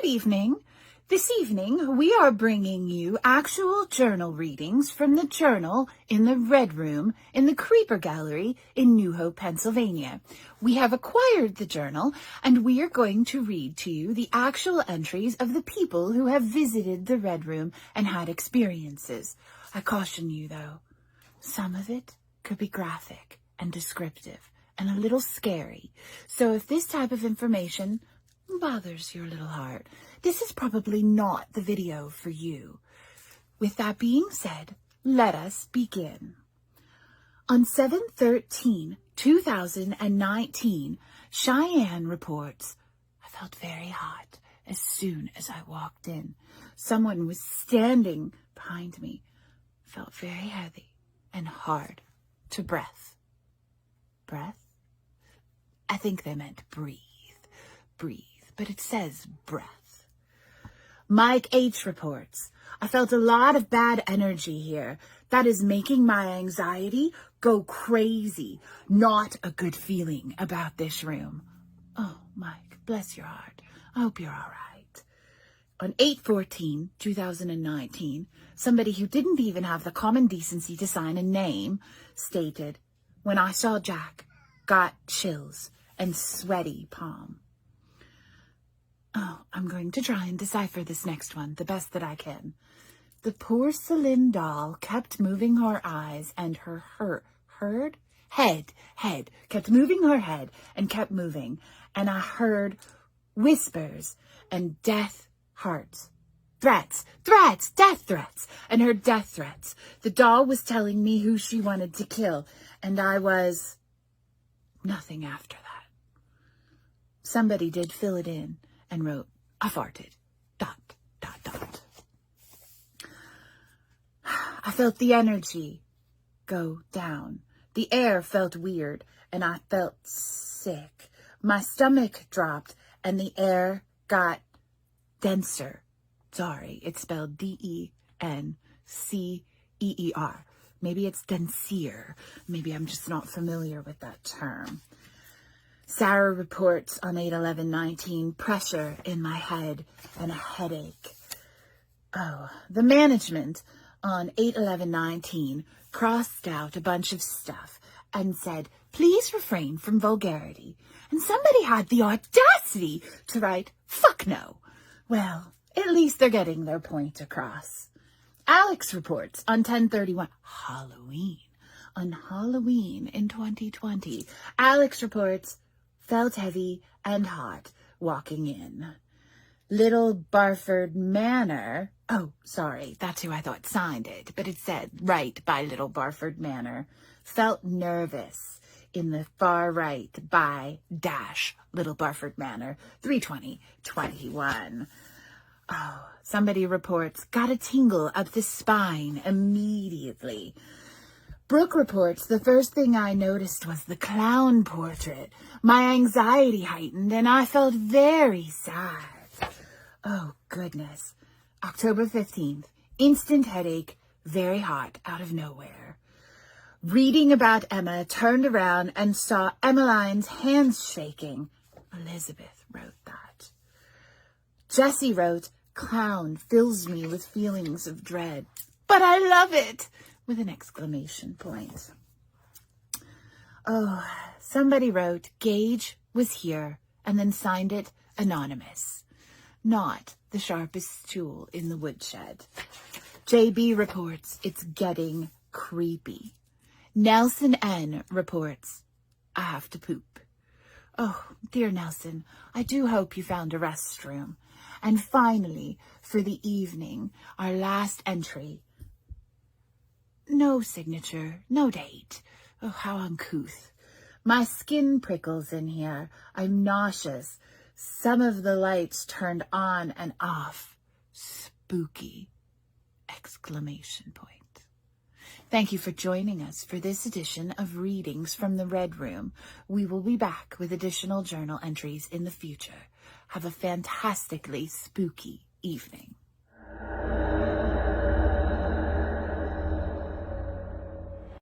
Good evening. This evening, we are bringing you actual journal readings from the journal in the Red Room in the Creeper Gallery in New Hope, Pennsylvania. We have acquired the journal, and we are going to read to you the actual entries of the people who have visited the Red Room and had experiences. I caution you, though, some of it could be graphic and descriptive and a little scary. So if this type of information bothers your little heart, this is probably not the video for you. With that being said, let us begin. On 7/13/2019, Cheyenne reports, I felt very hot as soon as I walked in. Someone was standing behind me. Felt very heavy and hard to breath. Breath? I think they meant breathe. Breathe. But it says breath. Mike H. reports, I felt a lot of bad energy here. That is making my anxiety go crazy. Not a good feeling about this room. Oh, Mike, bless your heart. I hope you're all right. On 8/14/2019, somebody who didn't even have the common decency to sign a name stated, when I saw Jack, got chills and sweaty palm. Oh, I'm going to try and decipher this next one the best that I can. The porcelain doll kept moving her eyes and her head kept moving her head and kept moving. And I heard whispers and death threats, death threats, and her death threats. The doll was telling me who she wanted to kill, and I was nothing after that. Somebody did fill it in and wrote, I farted, ... I felt the energy go down. The air felt weird, and I felt sick. My stomach dropped, and the air got denser. Sorry, it's spelled Denceer. Maybe it's densier. Maybe I'm just not familiar with that term. Sarah reports on 8/11/19, pressure in my head and a headache. Oh, the management on 8/11/19 crossed out a bunch of stuff and said, please refrain from vulgarity. And somebody had the audacity to write, fuck no. Well, at least they're getting their point across. Alex reports on 10/31, Halloween. On Halloween in 2020, Alex reports, felt heavy and hot walking in. Little Barford Manor. Oh, sorry, that's who I thought signed it, but it said right by Little Barford Manor. Felt nervous in the far right by Little Barford Manor, 3/20/21. Oh, somebody reports, got a tingle up the spine immediately. Brooke reports, the first thing I noticed was the clown portrait. My anxiety heightened and I felt very sad. Oh, goodness. October 15th, instant headache, very hot out of nowhere. Reading about Emma, turned around and saw Emmeline's hands shaking. Elizabeth wrote that. Jessie wrote, clown fills me with feelings of dread, but I love it, with an exclamation point. Oh, somebody wrote, Gage was here, and then signed it anonymous. Not the sharpest tool in the woodshed. JB reports, it's getting creepy. Nelson N. reports, I have to poop. Oh, dear Nelson, I do hope you found a restroom. And finally, for the evening, our last entry. No signature, no date. Oh, how uncouth. My skin prickles in here. I'm nauseous. Some of the lights turned on and off. Spooky! Exclamation point. Thank you for joining us for this edition of Readings from the Red Room. We will be back with additional journal entries in the future. Have a fantastically spooky evening.